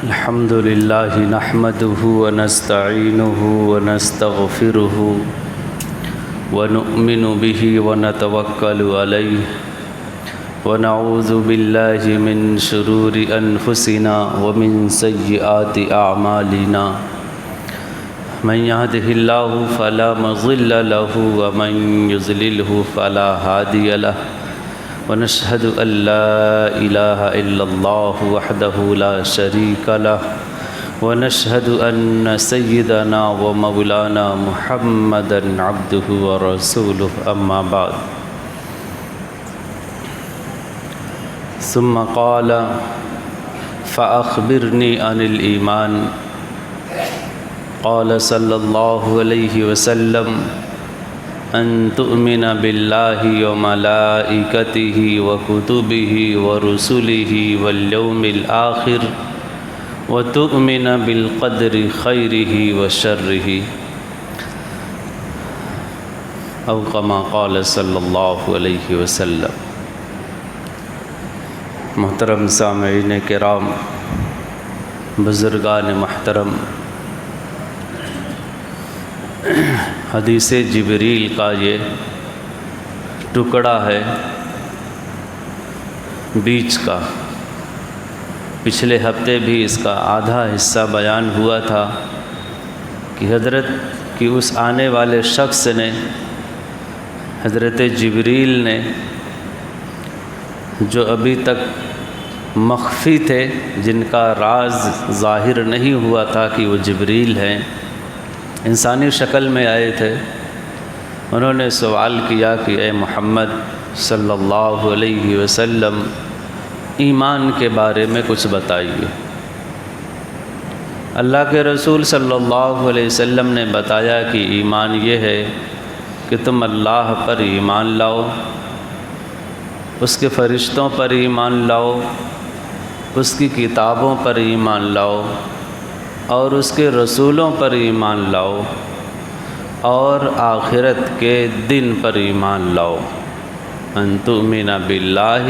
الحمد لله نحمده ونستعينه ونستغفره ونؤمن به ونتوكل عليه ونعوذ بالله من شرور أنفسنا ومن سيئات أعمالنا من يهده الله فلا مضل له ومن يضلله فلا هادي له ونشهد أن لا إله إلا الله وحده لا شريك له ونشهد أن سيدنا ومولانا محمدا عبده ورسوله أما بعد ثم قال فأخبرني عن الإيمان قال صلى الله عليه وسلم أن تؤمن بالله وملائكته وكتبه ورسله واليوم الآخر وتؤمن بالقدر خيره وشره أو كما قال صلى الله عليه وسلم۔ محترم سامعین کرام، بزرگان محترم، حدیث جبریل کا یہ ٹکڑا ہے بیچ کا۔ پچھلے ہفتے بھی اس کا آدھا حصہ بیان ہوا تھا کہ حضرت کی اس آنے والے شخص نے، حضرت جبریل نے، جو ابھی تک مخفی تھے، جن کا راز ظاہر نہیں ہوا تھا کہ وہ جبریل ہیں، انسانی شکل میں آئے تھے۔ انہوں نے سوال کیا کہ اے محمد صلی اللہ علیہ وسلم، ایمان کے بارے میں کچھ بتائیے۔ اللہ کے رسول صلی اللہ علیہ وسلم نے بتایا کہ ایمان یہ ہے کہ تم اللہ پر ایمان لاؤ، اس کے فرشتوں پر ایمان لاؤ، اس کی کتابوں پر ایمان لاؤ اور اس کے رسولوں پر ایمان لاؤ اور آخرت کے دن پر ایمان لاؤ۔ ان تؤمن باللہ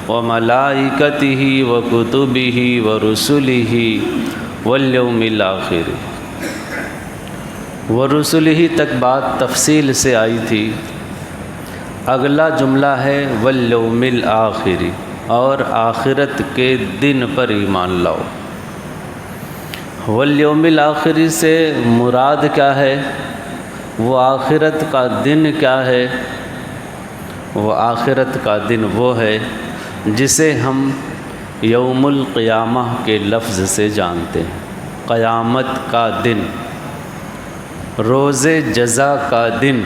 وملائکتہ وکتبہ ورسلہ والیوم الآخر۔ ورسلہ تک بات تفصیل سے آئی تھی، اگلا جملہ ہے والیوم الآخر، اور آخرت کے دن پر ایمان لاؤ۔ والیوم الآخر سے مراد کیا ہے؟ وہ آخرت کا دن کیا ہے؟ وہ آخرت کا دن وہ ہے جسے ہم یوم القیامہ کے لفظ سے جانتے ہیں۔ قیامت کا دن، روز جزا کا دن،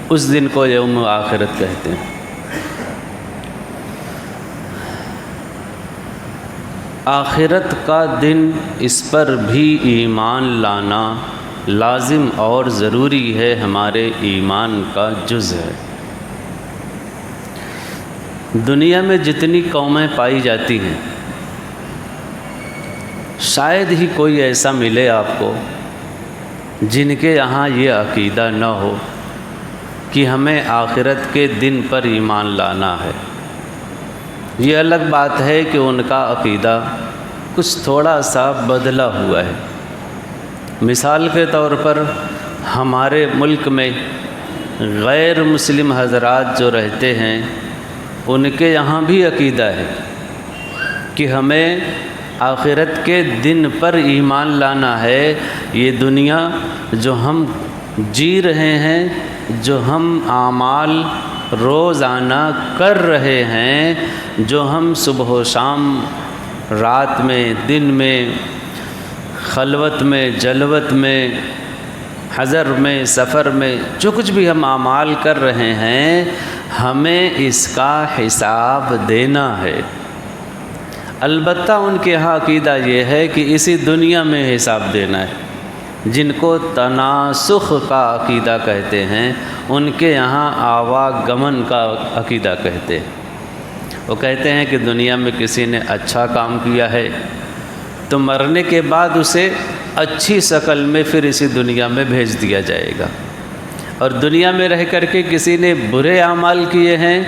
اس دن کو یوم آخرت کہتے ہیں۔ آخرت کا دن، اس پر بھی ایمان لانا لازم اور ضروری ہے، ہمارے ایمان کا جز ہے۔ دنیا میں جتنی قومیں پائی جاتی ہیں، شاید ہی کوئی ایسا ملے آپ کو جن کے یہاں یہ عقیدہ نہ ہو کہ ہمیں آخرت کے دن پر ایمان لانا ہے۔ یہ الگ بات ہے کہ ان کا عقیدہ کچھ تھوڑا سا بدلا ہوا ہے۔ مثال کے طور پر ہمارے ملک میں غیر مسلم حضرات جو رہتے ہیں، ان کے یہاں بھی عقیدہ ہے کہ ہمیں آخرت کے دن پر ایمان لانا ہے۔ یہ دنیا جو ہم جی رہے ہیں، جو ہم اعمال روزانہ کر رہے ہیں، جو ہم صبح و شام، رات میں، دن میں، خلوت میں، جلوت میں، حضر میں، سفر میں، جو کچھ بھی ہم اعمال کر رہے ہیں، ہمیں اس کا حساب دینا ہے۔ البتہ ان کے یہاں عقیدہ یہ ہے کہ اسی دنیا میں حساب دینا ہے۔ جن کو تناسخ کا عقیدہ کہتے ہیں، ان کے یہاں آواگمن کا عقیدہ کہتے ہیں۔ وہ کہتے ہیں کہ دنیا میں کسی نے اچھا کام کیا ہے تو مرنے کے بعد اسے اچھی شکل میں پھر اسی دنیا میں بھیج دیا جائے گا، اور دنیا میں رہ کر کے کسی نے برے اعمال کیے ہیں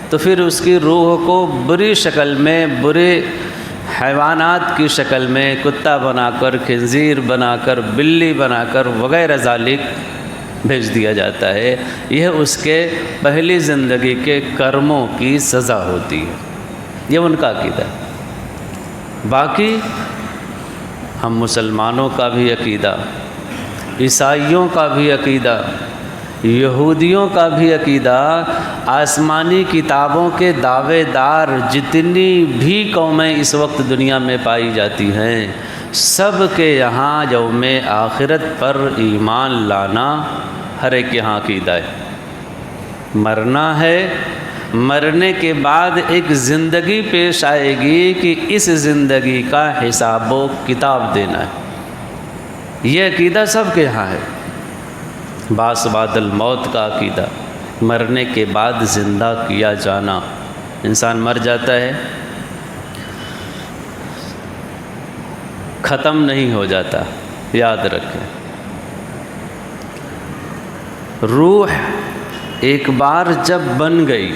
تو پھر اس کی روح کو بری شکل میں، برے حیوانات کی شکل میں، کتا بنا کر، خنزیر بنا کر، بلی بنا کر وغیرہ ذالک بھیج دیا جاتا ہے۔ یہ اس کے پہلی زندگی کے کرموں کی سزا ہوتی ہے، یہ ان کا عقیدہ ہے۔ باقی ہم مسلمانوں کا بھی عقیدہ، عیسائیوں کا بھی عقیدہ، یہودیوں کا بھی عقیدہ، آسمانی کتابوں کے دعوے دار جتنی بھی قومیں اس وقت دنیا میں پائی جاتی ہیں، سب کے یہاں یوم آخرت پر ایمان لانا ہر ایک یہاں عقیدہ ہے۔ مرنا ہے، مرنے کے بعد ایک زندگی پیش آئے گی کہ اس زندگی کا حساب و کتاب دینا ہے، یہ عقیدہ سب کے یہاں ہے۔ بعث بعد الموت کا عقیدہ، مرنے کے بعد زندہ کیا جانا۔ انسان مر جاتا ہے، ختم نہیں ہو جاتا، یاد رکھیں۔ روح ایک بار جب بن گئی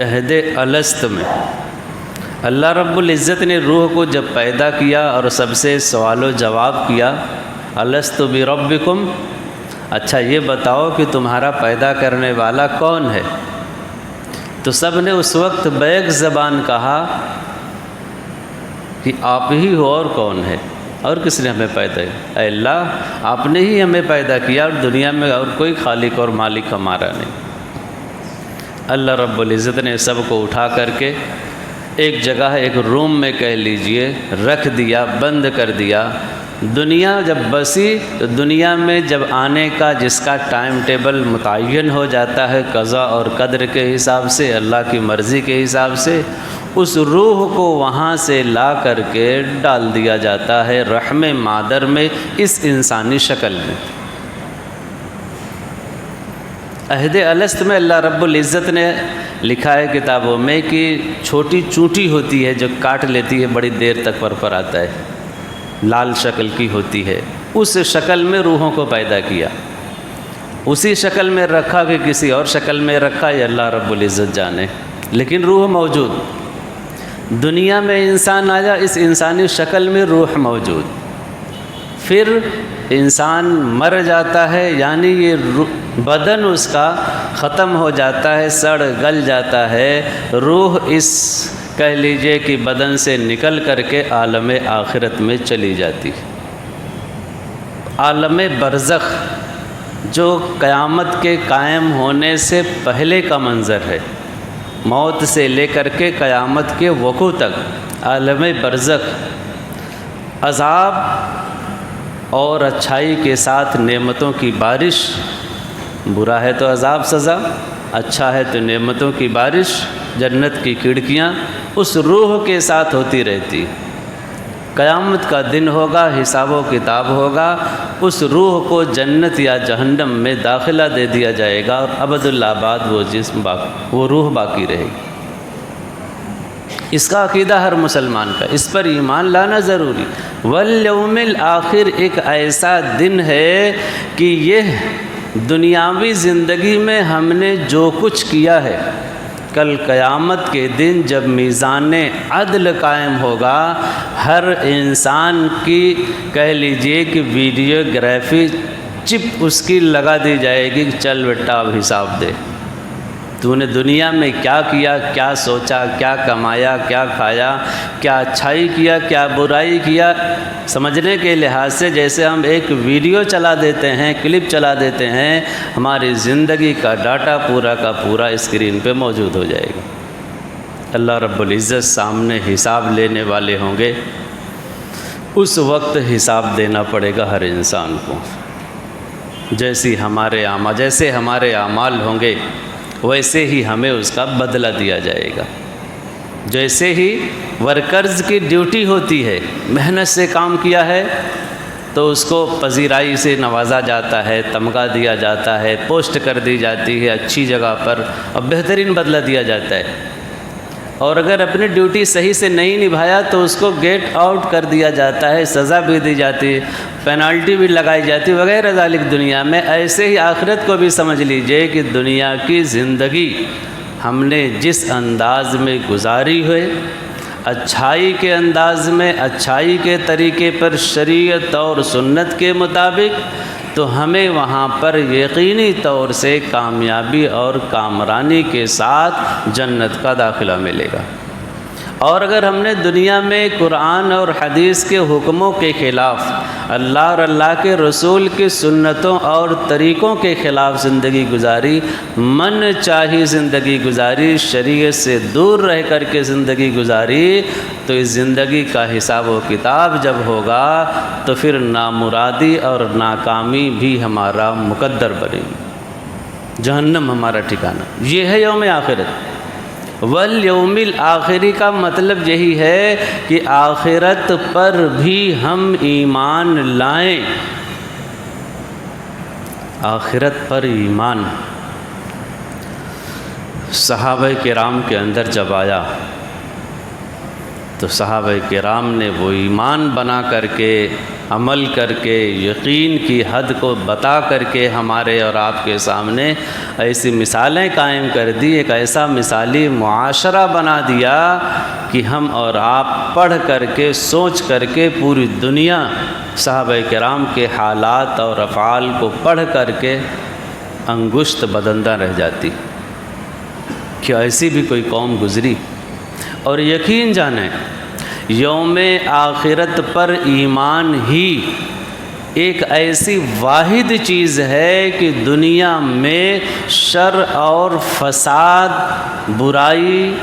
عہد الست میں، اللہ رب العزت نے روح کو جب پیدا کیا اور سب سے سوال و جواب کیا، الست بربکم، اچھا یہ بتاؤ کہ تمہارا پیدا کرنے والا کون ہے؟ تو سب نے اس وقت بیک زبان کہا کہ آپ ہی ہو، اور کون ہے؟ اور کس نے ہمیں پیدا کیا؟ اے اللہ، آپ نے ہی ہمیں پیدا کیا، اور دنیا میں اور کوئی خالق اور مالک ہمارا نہیں۔ اللہ رب العزت نے سب کو اٹھا کر کے ایک جگہ، ایک روم میں کہہ لیجئے رکھ دیا، بند کر دیا۔ دنیا جب بسی تو دنیا میں جب آنے کا جس کا ٹائم ٹیبل متعین ہو جاتا ہے قضا اور قدر کے حساب سے، اللہ کی مرضی کے حساب سے، اس روح کو وہاں سے لا کر کے ڈال دیا جاتا ہے رحم مادر میں، اس انسانی شکل میں۔ عہد الست میں اللہ رب العزت نے لکھا ہے کتابوں میں کہ چھوٹی چونٹی ہوتی ہے جو کاٹ لیتی ہے، بڑی دیر تک پر آتا ہے، لال شکل کی ہوتی ہے، اس شکل میں روحوں کو پیدا کیا، اسی شکل میں رکھا کہ کسی اور شکل میں رکھا، یہ اللہ رب العزت جانے، لیکن روح موجود۔ دنیا میں انسان آیا، اس انسانی شکل میں روح موجود۔ پھر انسان مر جاتا ہے، یعنی یہ بدن اس کا ختم ہو جاتا ہے، سڑ گل جاتا ہے، روح اس کہہ لیجئے کہ بدن سے نکل کر کے عالم آخرت میں چلی جاتی ہے۔ عالم برزخ جو قیامت کے قائم ہونے سے پہلے کا منظر ہے، موت سے لے کر کے قیامت کے وقوع تک عالم برزخ، عذاب اور اچھائی کے ساتھ نعمتوں کی بارش، برا ہے تو عذاب سزا، اچھا ہے تو نعمتوں کی بارش، جنت کی کھڑکیاں اس روح کے ساتھ ہوتی رہتی۔ قیامت کا دن ہوگا، حساب و کتاب ہوگا، اس روح کو جنت یا جہنم میں داخلہ دے دیا جائے گا، اور ابدالآباد وہ جسم وہ روح باقی رہے گی۔ اس کا عقیدہ ہر مسلمان کا، اس پر ایمان لانا ضروری۔ والیوم الآخر ایک ایسا دن ہے کہ یہ دنیاوی زندگی میں ہم نے جو کچھ کیا ہے، کل قیامت کے دن جب میزان عدل قائم ہوگا، ہر انسان کی کہہ لیجئے کہ ویڈیوگرافی چپ اس کی لگا دی جائے گی کہ چل بیٹا اب حساب دے، تو نے دنیا میں کیا کیا، کیا سوچا، کیا کمایا، کیا کھایا، کیا اچھائی کیا، کیا برائی کیا۔ سمجھنے کے لحاظ سے جیسے ہم ایک ویڈیو چلا دیتے ہیں، کلپ چلا دیتے ہیں، ہماری زندگی کا ڈاٹا پورا کا پورا اسکرین پہ موجود ہو جائے گا۔ اللہ رب العزت سامنے حساب لینے والے ہوں گے، اس وقت حساب دینا پڑے گا ہر انسان کو۔ جیسے ہمارے اعمال ہوں گے، ویسے ہی ہمیں اس کا بدلہ دیا جائے گا۔ جیسے ہی ورکرز کی ڈیوٹی ہوتی ہے، محنت سے کام کیا ہے تو اس کو پذیرائی سے نوازا جاتا ہے، تمغہ دیا جاتا ہے، پوسٹ کر دی جاتی ہے اچھی جگہ پر، اور بہترین بدلہ دیا جاتا ہے۔ اور اگر اپنی ڈیوٹی صحیح سے نہیں نبھایا تو اس کو گیٹ آؤٹ کر دیا جاتا ہے، سزا بھی دی جاتی ہے، پینالٹی بھی لگائی جاتی ہے وغیرہ ذالک دنیا میں۔ ایسے ہی آخرت کو بھی سمجھ لیجئے کہ دنیا کی زندگی ہم نے جس انداز میں گزاری ہوئے، اچھائی کے انداز میں، اچھائی کے طریقے پر، شریعت اور سنت کے مطابق، تو ہمیں وہاں پر یقینی طور سے کامیابی اور کامرانی کے ساتھ جنت کا داخلہ ملے گا۔ اور اگر ہم نے دنیا میں قرآن اور حدیث کے حکموں کے خلاف، اللہ اور اللہ کے رسول کی سنتوں اور طریقوں کے خلاف زندگی گزاری، من چاہی زندگی گزاری، شریعت سے دور رہ کر کے زندگی گزاری، تو اس زندگی کا حساب و کتاب جب ہوگا تو پھر نامرادی اور ناکامی بھی ہمارا مقدر بنے گی، جہنم ہمارا ٹھکانہ۔ یہ ہے یوم آخرت۔ والیوم الآخری کا مطلب یہی ہے کہ آخرت پر بھی ہم ایمان لائیں، آخرت پر ایمان۔ صحابہ کرام کے اندر جب آیا تو صحابہ کرام نے وہ ایمان بنا کر کے، عمل کر کے، یقین کی حد کو بتا کر کے ہمارے اور آپ کے سامنے ایسی مثالیں قائم کر دی، ایک ایسا مثالی معاشرہ بنا دیا کہ ہم اور آپ پڑھ کر کے، سوچ کر کے، پوری دنیا صحابہ کرام کے حالات اور افعال کو پڑھ کر کے انگشت بدندہ رہ جاتی کہ ایسی بھی کوئی قوم گزری۔ اور یقین جانیں، یوم آخرت پر ایمان ہی ایک ایسی واحد چیز ہے کہ دنیا میں شر اور فساد، برائی،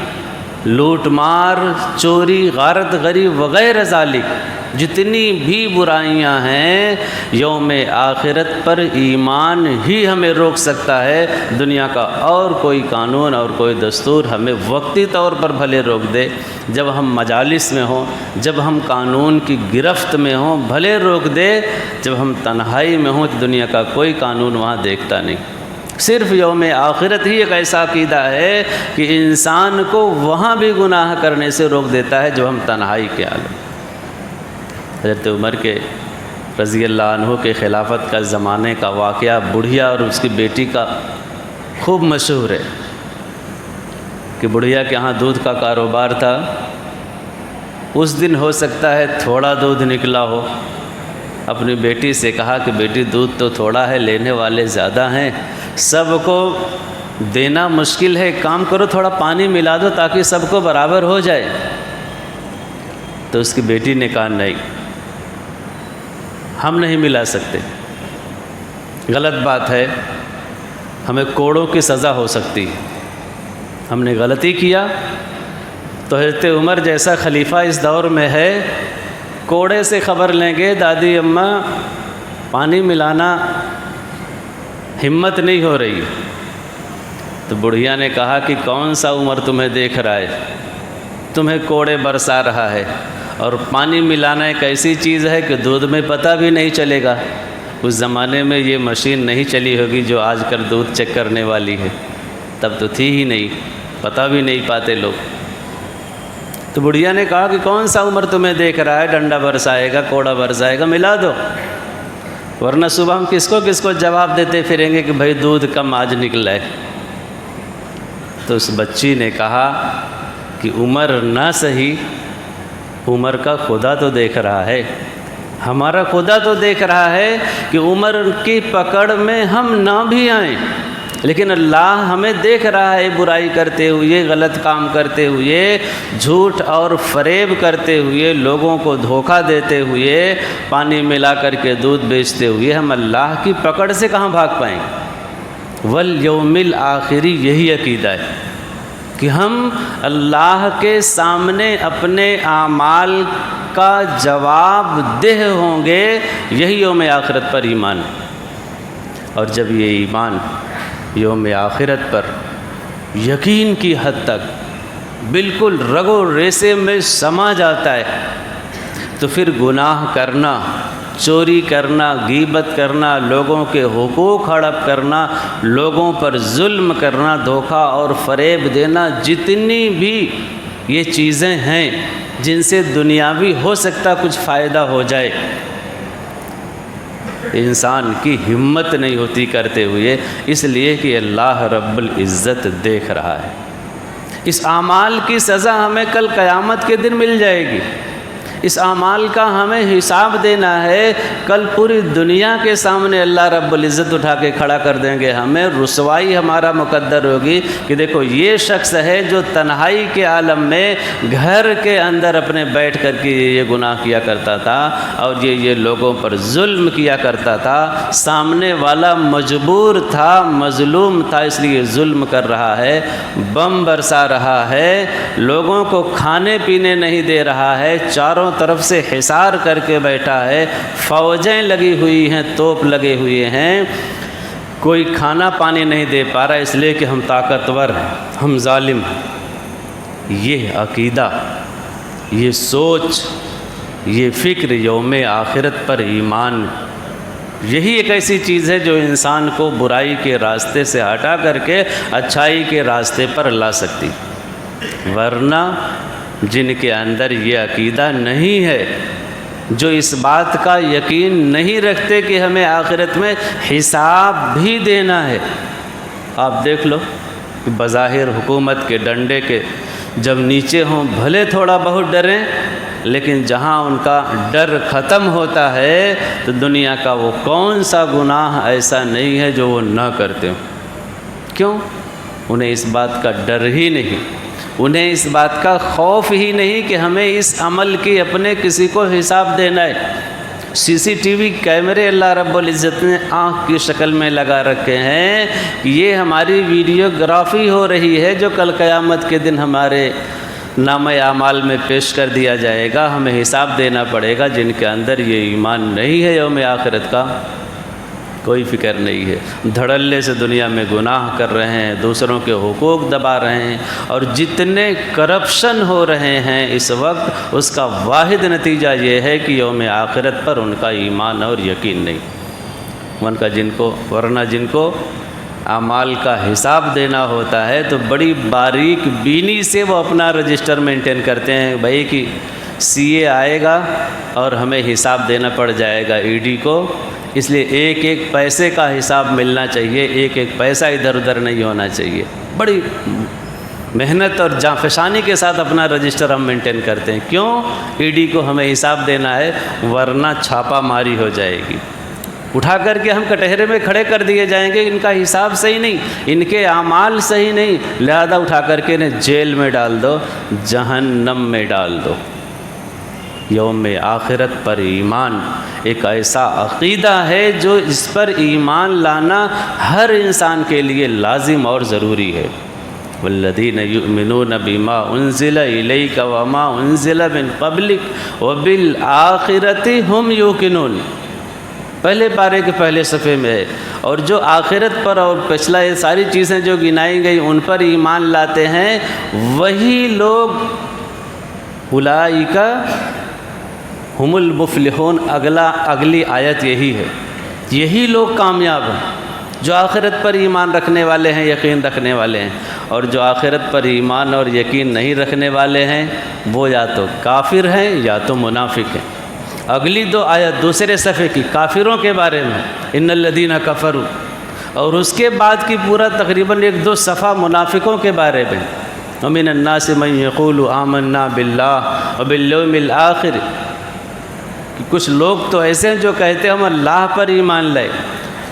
لوٹ مار، چوری، غارت غری وغیرہ ذالک جتنی بھی برائیاں ہیں، یوم آخرت پر ایمان ہی ہمیں روک سکتا ہے۔ دنیا کا اور کوئی قانون اور کوئی دستور ہمیں وقتی طور پر بھلے روک دے، جب ہم مجالس میں ہوں، جب ہم قانون کی گرفت میں ہوں بھلے روک دے، جب ہم تنہائی میں ہوں تو دنیا کا کوئی قانون وہاں دیکھتا نہیں۔ صرف یوم آخرت ہی ایک ایسا عقیدہ ہے کہ انسان کو وہاں بھی گناہ کرنے سے روک دیتا ہے جو ہم تنہائی کے عالم۔ حضرت عمر کے رضی اللہ عنہ کے خلافت کا زمانے کا واقعہ بڑھیا اور اس کی بیٹی کا خوب مشہور ہے کہ بڑھیا کے ہاں دودھ کا کاروبار تھا۔ اس دن ہو سکتا ہے تھوڑا دودھ نکلا ہو، اپنی بیٹی سے کہا کہ بیٹی دودھ تو تھوڑا ہے، لینے والے زیادہ ہیں، سب کو دینا مشکل ہے، ایک کام کرو تھوڑا پانی ملا دو تاکہ سب کو برابر ہو جائے۔ تو اس کی بیٹی نے کہا نہیں، ہم نہیں ملا سکتے، غلط بات ہے، ہمیں کوڑوں کی سزا ہو سکتی ہے، ہم نے غلطی کیا۔ تو حضرت عمر جیسا خلیفہ اس دور میں ہے، کوڑے سے خبر لیں گے دادی اماں پانی ملانا ہمت نہیں ہو رہی۔ تو بڑھیا نے کہا کہ کون سا عمر تمہیں دیکھ رہا ہے، تمہیں کوڑے برسا رہا ہے، اور پانی ملانا ایک ایسی چیز ہے کہ دودھ میں پتہ بھی نہیں چلے گا۔ اس زمانے میں یہ مشین نہیں چلی ہوگی جو آج کل دودھ چیک کرنے والی ہے، تب تو تھی ہی نہیں، پتہ بھی نہیں پاتے لوگ۔ تو بڑھیا نے کہا کہ کون سا عمر تمہیں دیکھ رہا ہے، ڈنڈا برسائے گا، کوڑا برسائے گا، ملا دو، ورنہ صبح ہم کس کو جواب دیتے پھریں گے کہ بھائی دودھ کم آج نکلا ہے۔ تو اس بچی نے کہا کہ عمر نہ صحیح، عمر کا خدا تو دیکھ رہا ہے، ہمارا خدا تو دیکھ رہا ہے کہ عمر کی پکڑ میں ہم نہ بھی آئیں، لیکن اللہ ہمیں دیکھ رہا ہے برائی کرتے ہوئے، غلط کام کرتے ہوئے، جھوٹ اور فریب کرتے ہوئے، لوگوں کو دھوکہ دیتے ہوئے، پانی ملا کر کے دودھ بیچتے ہوئے ہم اللہ کی پکڑ سے کہاں بھاگ پائیں گے۔ والیوم الآخری یہی عقیدہ ہے کہ ہم اللہ کے سامنے اپنے اعمال کا جواب دہ ہوں گے، یہی یوم آخرت پر ایمان۔ اور جب یہ ایمان یوم آخرت پر یقین کی حد تک بالکل رگ و ریشے میں سما جاتا ہے تو پھر گناہ کرنا، چوری کرنا، غیبت کرنا، لوگوں کے حقوق ہڑپ کرنا، لوگوں پر ظلم کرنا، دھوکہ اور فریب دینا، جتنی بھی یہ چیزیں ہیں جن سے دنیاوی ہو سکتا کچھ فائدہ ہو جائے، انسان کی ہمت نہیں ہوتی کرتے ہوئے، اس لیے کہ اللہ رب العزت دیکھ رہا ہے۔ اس اعمال کی سزا ہمیں کل قیامت کے دن مل جائے گی، اس اعمال کا ہمیں حساب دینا ہے، کل پوری دنیا کے سامنے اللہ رب العزت اٹھا کے کھڑا کر دیں گے، ہمیں رسوائی ہمارا مقدر ہوگی کہ دیکھو یہ شخص ہے جو تنہائی کے عالم میں گھر کے اندر اپنے بیٹھ کر کے یہ گناہ کیا کرتا تھا اور یہ لوگوں پر ظلم کیا کرتا تھا، سامنے والا مجبور تھا، مظلوم تھا، اس لیے ظلم کر رہا ہے، بم برسا رہا ہے، لوگوں کو کھانے پینے نہیں دے رہا ہے، چاروں طرف سے حصار کر کے بیٹھا ہے، فوجیں لگی ہوئی ہیں، توپ لگے ہوئے ہیں، کوئی کھانا پانی نہیں دے پا رہا اس لیے کہ ہم طاقتور ہیں، ہم ظالم ہیں۔ یہ عقیدہ، یہ سوچ، یہ فکر یوم آخرت پر ایمان، یہی ایک ایسی چیز ہے جو انسان کو برائی کے راستے سے ہٹا کر کے اچھائی کے راستے پر لا سکتی، ورنہ جن کے اندر یہ عقیدہ نہیں ہے، جو اس بات کا یقین نہیں رکھتے کہ ہمیں آخرت میں حساب بھی دینا ہے۔ آپ دیکھ لو کہ بظاہر حکومت کے ڈنڈے کے جب نیچے ہوں بھلے تھوڑا بہت ڈریں، لیکن جہاں ان کا ڈر ختم ہوتا ہے تو دنیا کا وہ کون سا گناہ ایسا نہیں ہے جو وہ نہ کرتے ہوں۔ کیوں؟ انہیں اس بات کا ڈر ہی نہیں، انہیں اس بات کا خوف ہی نہیں کہ ہمیں اس عمل کی اپنے کسی کو حساب دینا ہے۔ CCTV کیمرے اللہ رب العزت نے آنکھ کی شکل میں لگا رکھے ہیں کہ یہ ہماری ویڈیوگرافی ہو رہی ہے جو کل قیامت کے دن ہمارے نامہ اعمال میں پیش کر دیا جائے گا، ہمیں حساب دینا پڑے گا۔ جن کے اندر یہ ایمان نہیں ہے یوم آخرت کا، کوئی فکر نہیں ہے، دھڑلے سے دنیا میں گناہ کر رہے ہیں، دوسروں کے حقوق دبا رہے ہیں، اور جتنے کرپشن ہو رہے ہیں اس وقت، اس کا واحد نتیجہ یہ ہے کہ یوم آخرت پر ان کا ایمان اور یقین نہیں، ورنہ جن کو اعمال کا حساب دینا ہوتا ہے تو بڑی باریک بینی سے وہ اپنا رجسٹر مینٹین کرتے ہیں، بھائی کہ CA آئے گا اور ہمیں حساب دینا پڑ جائے گا ED کو، اس لیے ایک ایک پیسے کا حساب ملنا چاہیے، ایک ایک پیسہ ادھر ادھر نہیں ہونا چاہیے۔ بڑی محنت اور جانفشانی کے ساتھ اپنا رجسٹر ہم مینٹین کرتے ہیں، کیوں؟ ED کو ہمیں حساب دینا ہے، ورنہ چھاپا ماری ہو جائے گی، اٹھا کر کے ہم کٹہرے میں کھڑے کر دیے جائیں گے، ان کا حساب صحیح نہیں، ان کے اعمال صحیح نہیں، لہذا اٹھا کر کے انہیں جیل میں ڈال دو، جہنم میں ڈال دو۔ یوم آخرت پر ایمان ایک ایسا عقیدہ ہے جو اس پر ایمان لانا ہر انسان کے لیے لازم اور ضروری ہے۔ والذین یؤمنون بما انزل الیک وما انزل من قبلک وبالآخرۃ ھم یوقنون، پہلے پارے کے پہلے صفحے میں ہے، اور جو آخرت پر اور پچھلا یہ ساری چیزیں جو گنائی گئی ان پر ایمان لاتے ہیں، وہی لوگ اولئک ہم المفلحون، اگلی آیت یہی ہے، یہی لوگ کامیاب ہیں جو آخرت پر ایمان رکھنے والے ہیں، یقین رکھنے والے ہیں، اور جو آخرت پر ایمان اور یقین نہیں رکھنے والے ہیں وہ یا تو کافر ہیں یا تو منافق ہیں۔ اگلی دو آیت دوسرے صفحے کی کافروں کے بارے میں، ان الذین کفروا، اور اس کے بعد کی پورا تقریباً 1-2 صفحہ منافقوں کے بارے میں، ومن الناس من یقول آمنا باللہ وبالیوم الآخر، کچھ لوگ تو ایسے ہیں جو کہتے ہیں ہم اللہ پر ایمان لائے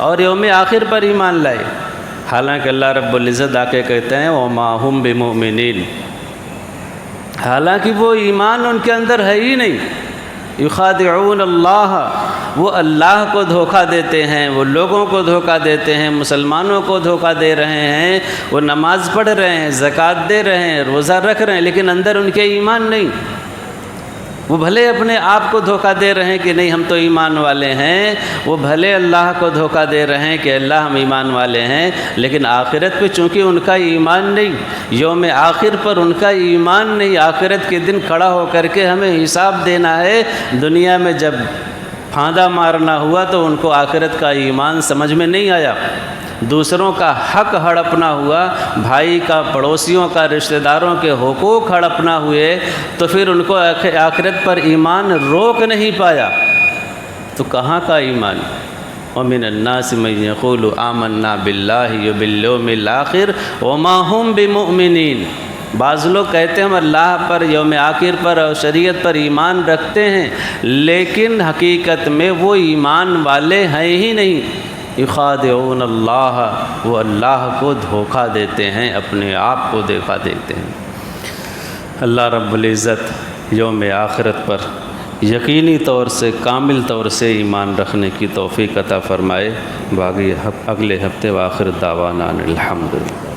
اور یوم آخر پر ایمان لائے، حالانکہ اللہ رب العزت آ کے کہتے ہیں وما ہم بمؤمنین، حالانکہ وہ ایمان ان کے اندر ہے ہی نہیں۔ یخادعون اللہ، وہ اللہ کو دھوکہ دیتے ہیں، وہ لوگوں کو دھوکہ دیتے ہیں، مسلمانوں کو دھوکہ دے رہے ہیں، وہ نماز پڑھ رہے ہیں، زکوٰۃ دے رہے ہیں، روزہ رکھ رہے ہیں، لیکن اندر ان کے ایمان نہیں۔ وہ بھلے اپنے آپ کو دھوکہ دے رہے ہیں کہ نہیں ہم تو ایمان والے ہیں، وہ بھلے اللہ کو دھوکہ دے رہے ہیں کہ اللہ ہم ایمان والے ہیں، لیکن آخرت پہ چونکہ ان کا ایمان نہیں، یوم آخر پر ان کا ایمان نہیں، آخرت کے دن کھڑا ہو کر کے ہمیں حساب دینا ہے۔ دنیا میں جب پھاندہ مارنا ہوا تو ان کو آخرت کا ایمان سمجھ میں نہیں آیا، دوسروں کا حق ہڑپنا ہوا، بھائی کا، پڑوسیوں کا، رشتہ داروں کے حقوق ہڑپنا ہوئے، تو پھر ان کو آخرت پر ایمان روک نہیں پایا، تو کہاں کا ایمان؟ ومن الناس من یقول آمنا باللہ وبالیوم الآخر وما ہم بمؤمنین، بعض لوگ کہتے ہیں ہم اللہ پر، یوم آخر پر اور شریعت پر ایمان رکھتے ہیں، لیکن حقیقت میں وہ ایمان والے ہیں ہی نہیں۔ یخادعون اللہ، وہ اللہ کو دھوکہ دیتے ہیں، اپنے آپ کو دھوکہ دیتے ہیں۔ اللہ رب العزت یوم آخرت پر یقینی طور سے، کامل طور سے ایمان رکھنے کی توفیق عطا فرمائے۔ باقی اگلے ہفتے وآخر دعوانا الحمدللہ۔